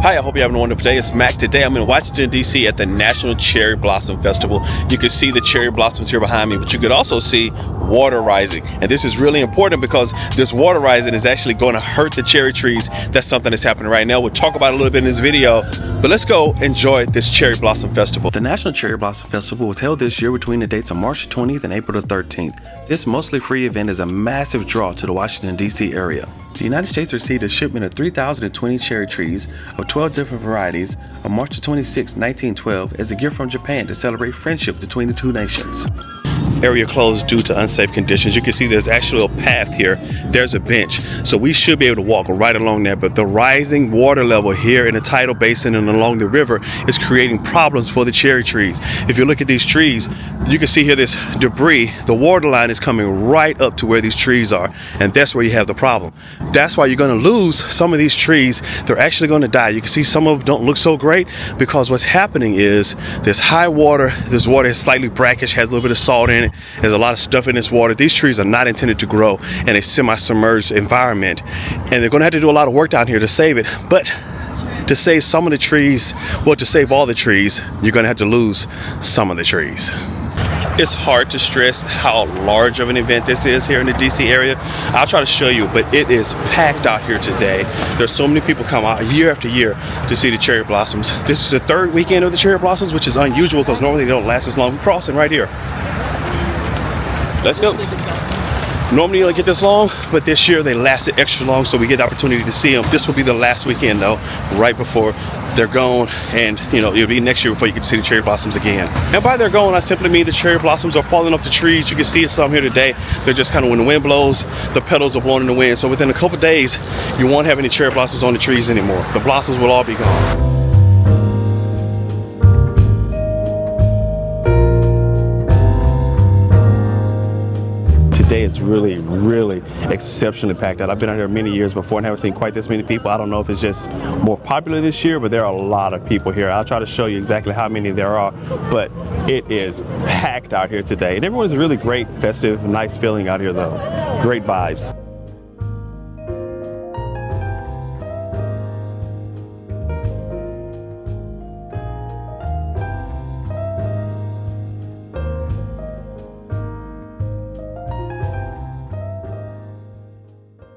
Hi, I hope you're having a wonderful day. It's Mac. Today I'm in Washington D.C. at the National Cherry Blossom Festival. You can see the cherry blossoms here behind me, but you could also see water rising. And this is really important because this water rising is actually going to hurt the cherry trees. That's something that's happening right now. We'll talk about it a little bit in this video, but let's go enjoy this Cherry Blossom Festival. The National Cherry Blossom Festival was held this year between the dates of March 20th and April the 13th. This mostly free event is a massive draw to the Washington D.C. area. The United States received a shipment of 3,020 cherry trees of 12 different varieties on March 26, 1912 as a gift from Japan to celebrate friendship between the two nations. Area closed due to unsafe conditions. You can see there's actually a path here. There's a bench, so we should be able to walk right along there, but the rising water level here in the tidal basin and along the river is creating problems for the cherry trees. If you look at these trees, you can see here this debris. The water line is coming right up to where these trees are, and that's where you have the problem. That's why you're going to lose some of these trees. They're actually going to die. You can see some of them don't look so great because what's happening is there's high water. This water is slightly brackish, has a little bit of salt in it. There's a lot of stuff in this water. These trees are not intended to grow in a semi-submerged environment, and they're going to have to do a lot of work down here to save it. But to save some of the trees, well, to save all the trees, you're going to have to lose some of the trees. It's hard to stress how large of an event this is here in the DC area. I'll try to show you, but it is packed out here today. There's so many people come out year after year to see the cherry blossoms. This is the third weekend of the cherry blossoms, which is unusual because normally they don't last as long. We're crossing right here. Let's go. Normally you don't get this long, but this year they lasted extra long, so we get the opportunity to see them. This will be the last weekend though, right before they're gone, and it'll be next year before you get to see the cherry blossoms again. And by they're gone, I simply mean the cherry blossoms are falling off the trees. You can see some here today. They're just kind of, when the wind blows, the petals are blowing in the wind. So within a couple days, you won't have any cherry blossoms on the trees anymore. The blossoms will all be gone. Today it's really exceptionally packed out. I've been out here many years before and haven't seen quite this many people. I don't know if it's just more popular this year, but there are a lot of people here. I'll try to show you exactly how many there are, but it is packed out here today. And everyone's really great, festive, nice feeling out here though. Great vibes.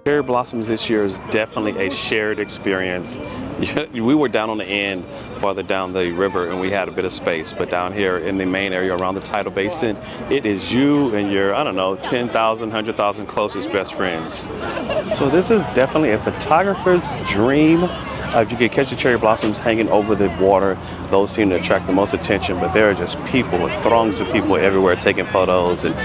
Cherry blossoms this year is definitely a shared experience. We were down on the end, farther down the river, and we had a bit of space, but down here in the main area around the tidal basin, it is you and your, 10,000, 100,000 closest best friends. So this is definitely a photographer's dream. If you could catch the cherry blossoms hanging over the water, those seem to attract the most attention, but there are just people, throngs of people everywhere taking photos, and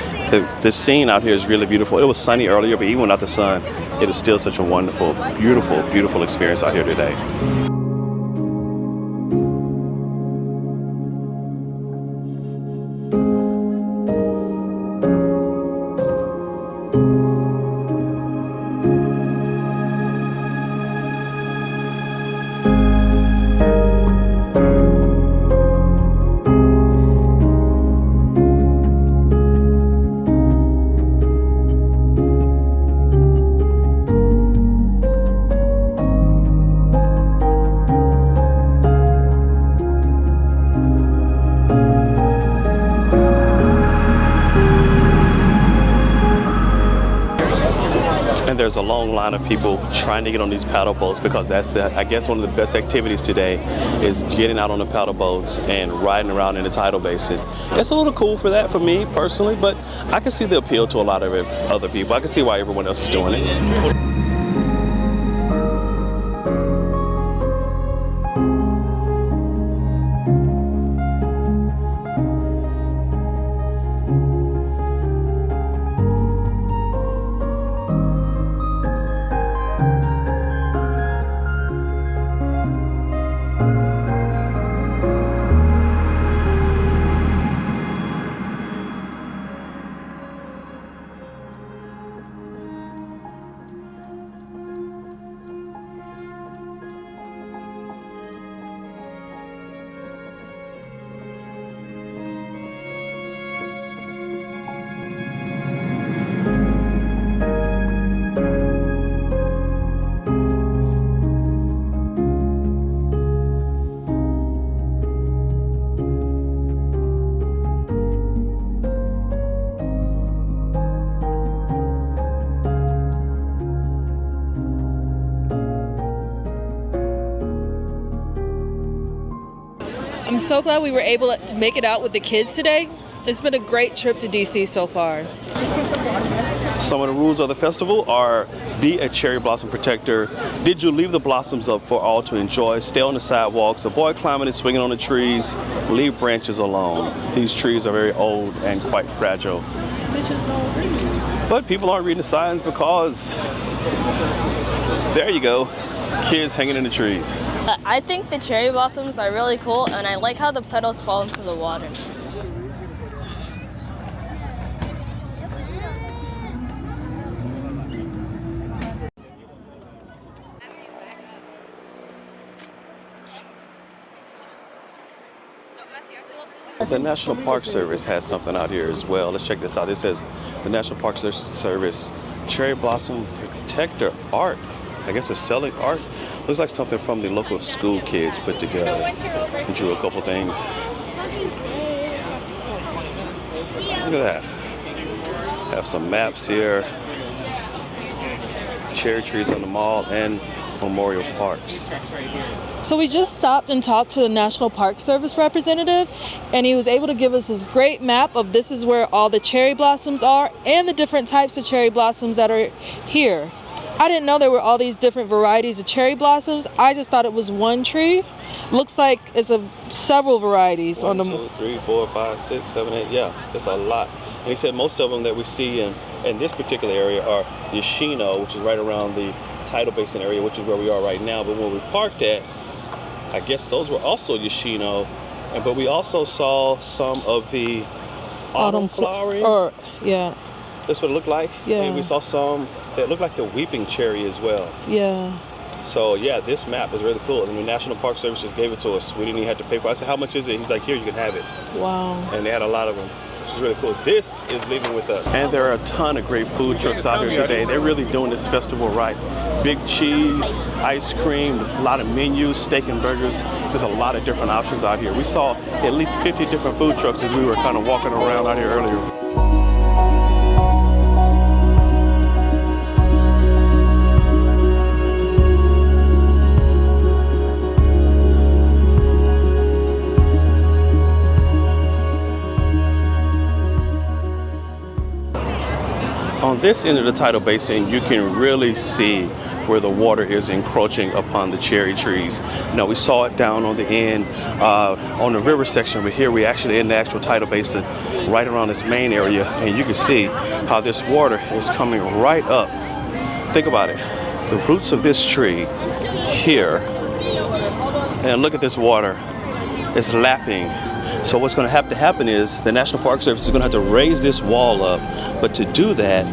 the scene out here is really beautiful. It was sunny earlier, but even without the sun, it is still such a wonderful, beautiful experience out here today. There's a long line of people trying to get on these paddle boats because that's I guess one of the best activities today is getting out on the paddle boats and riding around in the tidal basin. It's a little cool for that for me personally, but I can see the appeal to a lot of other people. I can see why everyone else is doing it. I'm so glad we were able to make it out with the kids today. It's been a great trip to DC so far. Some of the rules of the festival are: be a cherry blossom protector. Did you leave the blossoms up for all to enjoy? Stay on the sidewalks. Avoid climbing and swinging on the trees. Leave branches alone. These trees are very old and quite fragile. But people aren't reading the signs because, there you go, kids hanging in the trees. I think the cherry blossoms are really cool, and I like how the petals fall into the water. The National Park Service has something out here as well. Let's check this out. It says the National Park Service Cherry Blossom Protector Art. I guess they're selling art. Looks like something from the local school kids put together and drew a couple things. Look at that. Have some maps here. Cherry trees on the mall and memorial parks. So we just stopped and talked to the National Park Service representative, and he was able to give us this great map of this is where all the cherry blossoms are and the different types of cherry blossoms that are here. I didn't know there were all these different varieties of cherry blossoms. I just thought it was one tree. Looks like it's several varieties. 1, 2, 3, 4, 5, 6, 7, 8. Yeah, that's a lot. And he said most of them that we see in this particular area are Yoshino, which is right around the tidal basin area, which is where we are right now. But when we parked at, I guess those were also Yoshino, but we also saw some of the autumn flowering. Yeah. That's what it looked like. Yeah. And we saw some that looked like the weeping cherry as well. Yeah. So yeah, this map is really cool. And the National Park Service just gave it to us. We didn't even have to pay for it. I said, how much is it? He's like, here, you can have it. Wow. And they had a lot of them, which is really cool. This is leaving with us. And there are a ton of great food trucks out here today. They're really doing this festival right. Big cheese, ice cream, a lot of menus, steak and burgers. There's a lot of different options out here. We saw at least 50 different food trucks as we were kind of walking around out here earlier. On this end of the tidal basin, you can really see where the water is encroaching upon the cherry trees. Now, we saw it down on the end on the river section, but here we actually in the actual tidal basin right around this main area, and you can see how this water is coming right up. Think about it. The roots of this tree here, and look at this water. It's lapping. So what's going to have to happen is the National Park Service is going to have to raise this wall up. But to do that,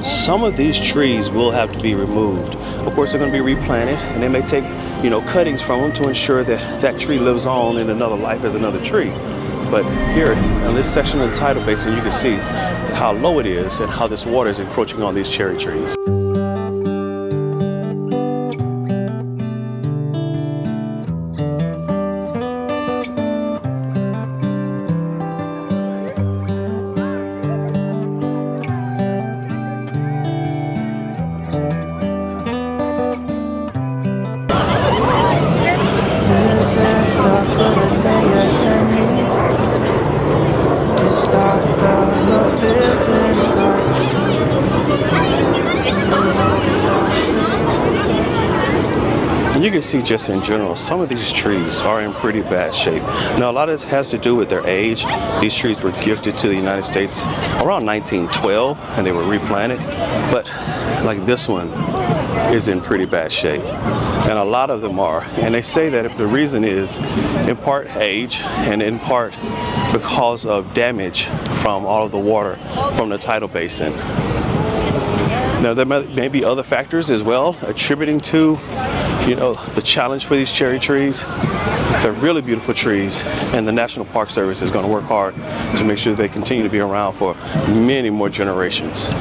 some of these trees will have to be removed. Of course, they're going to be replanted, and they may take, cuttings from them to ensure that that tree lives on in another life as another tree. But here in this section of the tidal basin, you can see how low it is and how this water is encroaching on these cherry trees. You can see just in general, some of these trees are in pretty bad shape. Now, a lot of this has to do with their age. These trees were gifted to the United States around 1912, and they were replanted. But like this one is in pretty bad shape, and a lot of them are. And they say that the reason is in part age, and in part because of damage from all of the water from the tidal basin. Now, there may be other factors as well attributing to the challenge for these cherry trees. They're really beautiful trees, and the National Park Service is going to work hard to make sure they continue to be around for many more generations.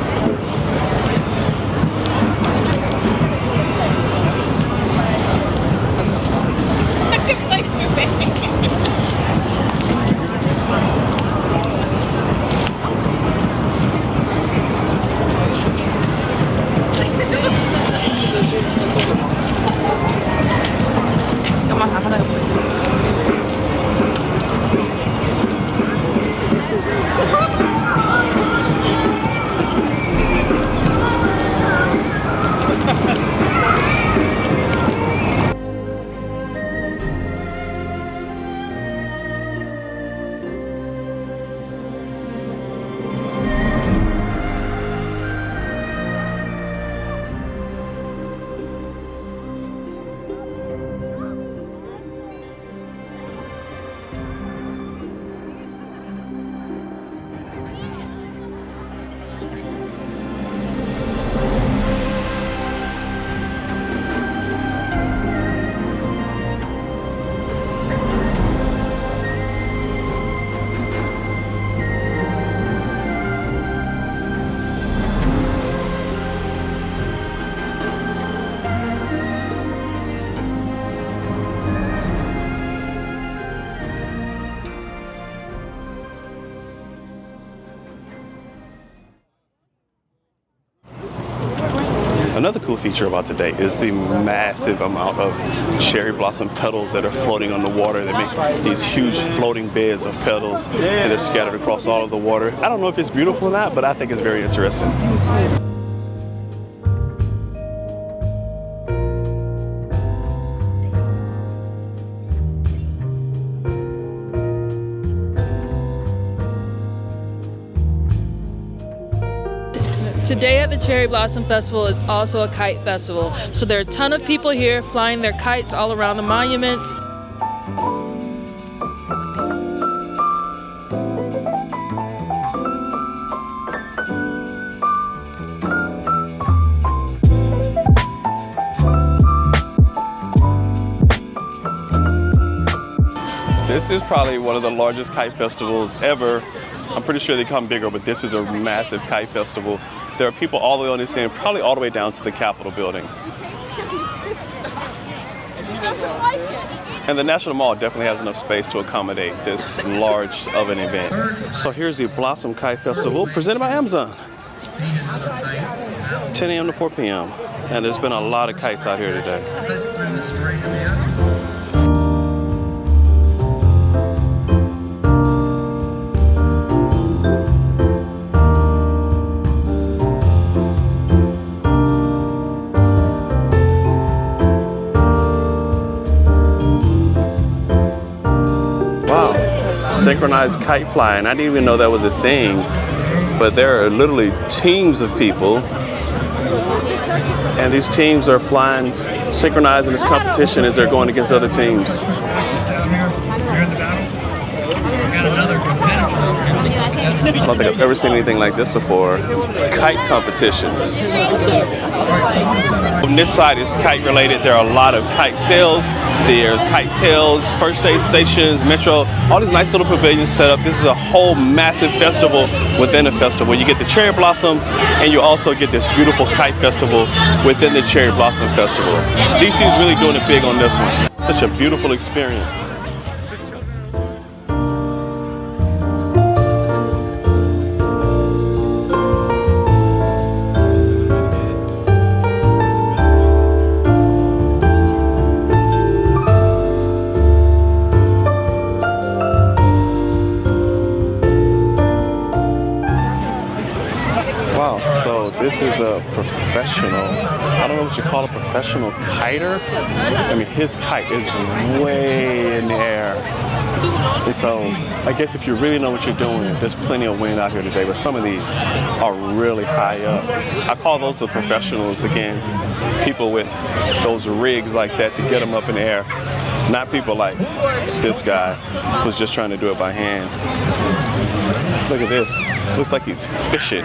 Another cool feature about today is the massive amount of cherry blossom petals that are floating on the water. They make these huge floating beds of petals, and they're scattered across all of the water. I don't know if it's beautiful or not, but I think it's very interesting. Today at the Cherry Blossom Festival is also a kite festival. So there are a ton of people here flying their kites all around the monuments. This is probably one of the largest kite festivals ever. I'm pretty sure they come bigger, but this is a massive kite festival. There are people all the way on this end, probably all the way down to the Capitol building. And the National Mall definitely has enough space to accommodate this large of an event. So here's the Blossom Kite Festival presented by Amazon. 10 a.m. to 4 p.m. And there's been a lot of kites out here today. Synchronized kite flying. I didn't even know that was a thing, but there are literally teams of people, and these teams are flying synchronized in this competition as they're going against other teams. I don't think I've ever seen anything like this before. Kite competitions. On this side is kite related. There are a lot of kite sales. There's kite tails, first aid stations, metro, all these nice little pavilions set up. This is a whole massive festival within a festival. You get the cherry blossom, and you also get this beautiful kite festival within the cherry blossom festival. DC is really doing it big on this one. Such a beautiful experience. So this is a professional, I don't know what you call a professional kiter. I mean, his kite is way in the air. And so I guess if you really know what you're doing, there's plenty of wind out here today, but some of these are really high up. I call those the professionals again, people with those rigs like that to get them up in the air. Not people like this guy who's just trying to do it by hand. Look at this. Looks like he's fishing.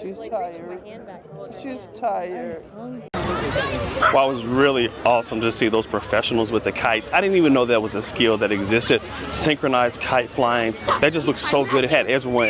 She's tired. She's tired. Well, it was really awesome to see those professionals with the kites. I didn't even know that was a skill that existed. Synchronized kite flying. That just looked so good. It had everyone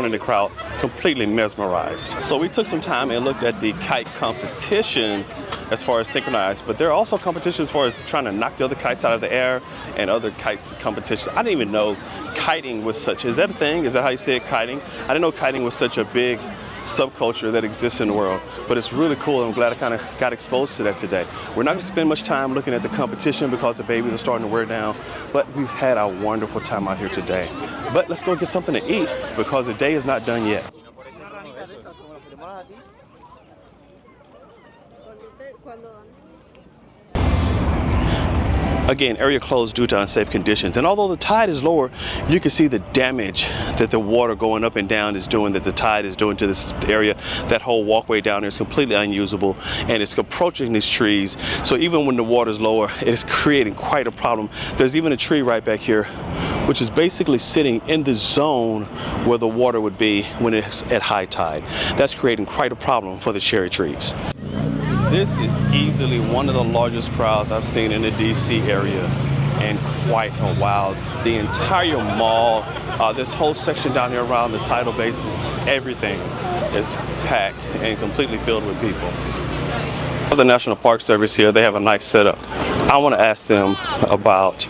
in the crowd completely mesmerized. So we took some time and looked at the kite competition as far as synchronized, but there are also competitions as far as trying to knock the other kites out of the air and other kites competitions. I didn't even know kiting was such, is that a thing? Is that how you say it, kiting? I didn't know kiting was such a big subculture that exists in the world, but it's really cool. I'm glad I kind of got exposed to that today. We're not going to spend much time looking at the competition because the babies are starting to wear down, but we've had a wonderful time out here today. But let's go get something to eat because the day is not done yet. Again, area closed due to unsafe conditions. And although the tide is lower, you can see the damage that the water going up and down is doing, that the tide is doing to this area. That whole walkway down there is completely unusable and it's approaching these trees. So even when the water is lower, it is creating quite a problem. There's even a tree right back here, which is basically sitting in the zone where the water would be when it's at high tide. That's creating quite a problem for the cherry trees. This is easily one of the largest crowds I've seen in the D.C. area in quite a while. The entire mall, this whole section down here around the tidal basin, everything is packed and completely filled with people. For the National Park Service here, they have a nice setup. I want to ask them about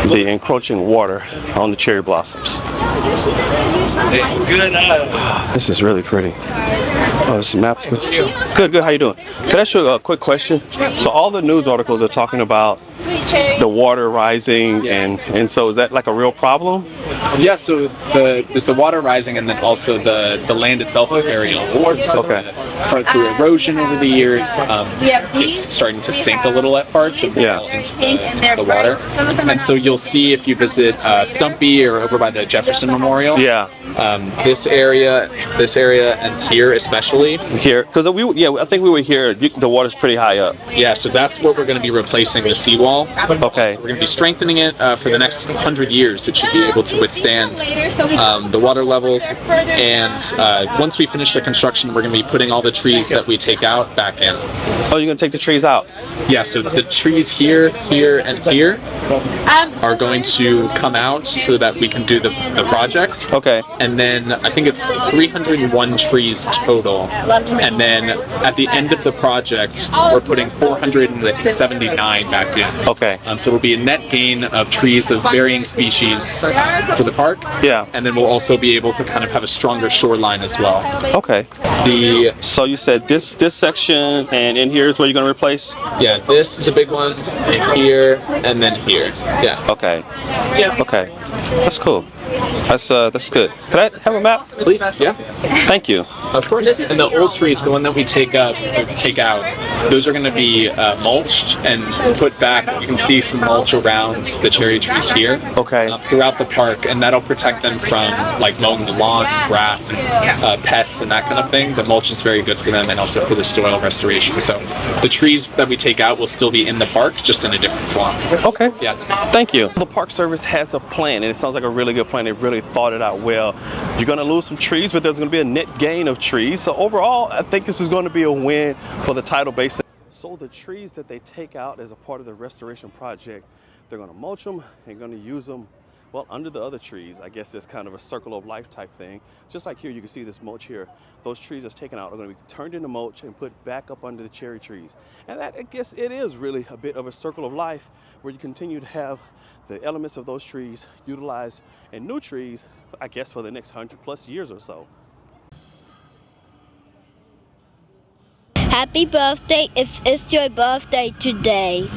the encroaching water on the cherry blossoms. This is really pretty. Oh, this map's good. Good. How you doing? Can I ask you a quick question? So all the news articles are talking about the water rising, and so is that like a real problem? Yeah, so there's the water rising, and then also the land itself is very old. So through erosion over the years, it's starting to sink a little at parts and into the water. And so you'll see if you visit Stumpy or over by the Jefferson Memorial. This area, and here especially. Here, because I think we were here. The water's pretty high up. Yeah, so that's what we're going to be replacing the seawall. Okay. So we're going to be strengthening it for the next 100 years. It should be able to withstand the water levels. And once we finish the construction, we're going to be putting all the trees that we take out back in. Oh, you're going to take the trees out? Yeah, so the trees here, and here are going to come out so that we can do the project. Okay. And then I think it's 301 trees total. And then at the end of the project, we're putting 479 back in. Okay. So it'll be a net gain of trees of varying species for the park. Yeah. And then we'll also be able to kind of have a stronger shoreline as well. Okay. So you said this section and in here is where you're going to replace? Yeah, this is a big one, here, and then here. Yeah. Okay. Yeah. Okay. That's cool. That's good. Can I have a map, please? Yeah. Thank you. Of course. And the old trees, the one that we take out, those are going to be mulched and put back. You can see some mulch around the cherry trees here. Okay. Throughout the park, and that'll protect them from like mowing the lawn, grass, and pests and that kind of thing. The mulch is very good for them, and also for the soil restoration. So the trees that we take out will still be in the park, just in a different form. Okay. Yeah. Thank you. The Park Service has a plan, and it sounds like a really good plan. They've really thought it out well. You're going to lose some trees, but there's going to be a net gain of trees. So overall, I think this is going to be a win for the tidal basin. So the trees that they take out as a part of the restoration project, they're going to mulch them and going to use them, well, under the other trees. I guess there's kind of a circle of life type thing. Just like here, you can see this mulch here. Those trees that's taken out are going to be turned into mulch and put back up under the cherry trees. And that, I guess, it is really a bit of a circle of life where you continue to have the elements of those trees utilized in new trees, I guess, for the next 100+ years or so. Happy birthday if it's your birthday today.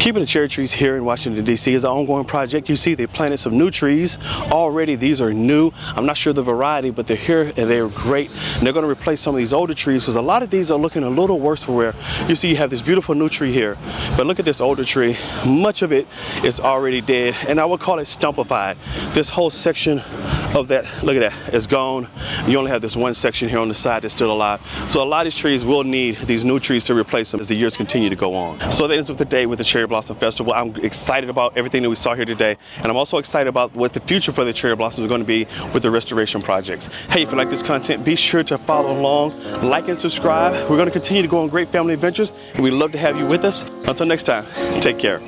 Keeping the cherry trees here in Washington, D.C. is an ongoing project. You see they planted some new trees. Already these are new. I'm not sure the variety, but they're here and they're great. And they're going to replace some of these older trees because a lot of these are looking a little worse for wear. You see you have this beautiful new tree here, but look at this older tree. Much of it is already dead, and I would call it stumpified. This whole section of that, look at that, is gone. You only have this one section here on the side that's still alive. So a lot of these trees will need these new trees to replace them as the years continue to go on. So that ends up the day with the cherry Blossom Festival. I'm excited about everything that we saw here today, and I'm also excited about what the future for the cherry blossoms is going to be with the restoration projects. Hey, if you like this content, be sure to follow along, like and subscribe. We're going to continue to go on great family adventures, and we'd love to have you with us. Until next time, take care.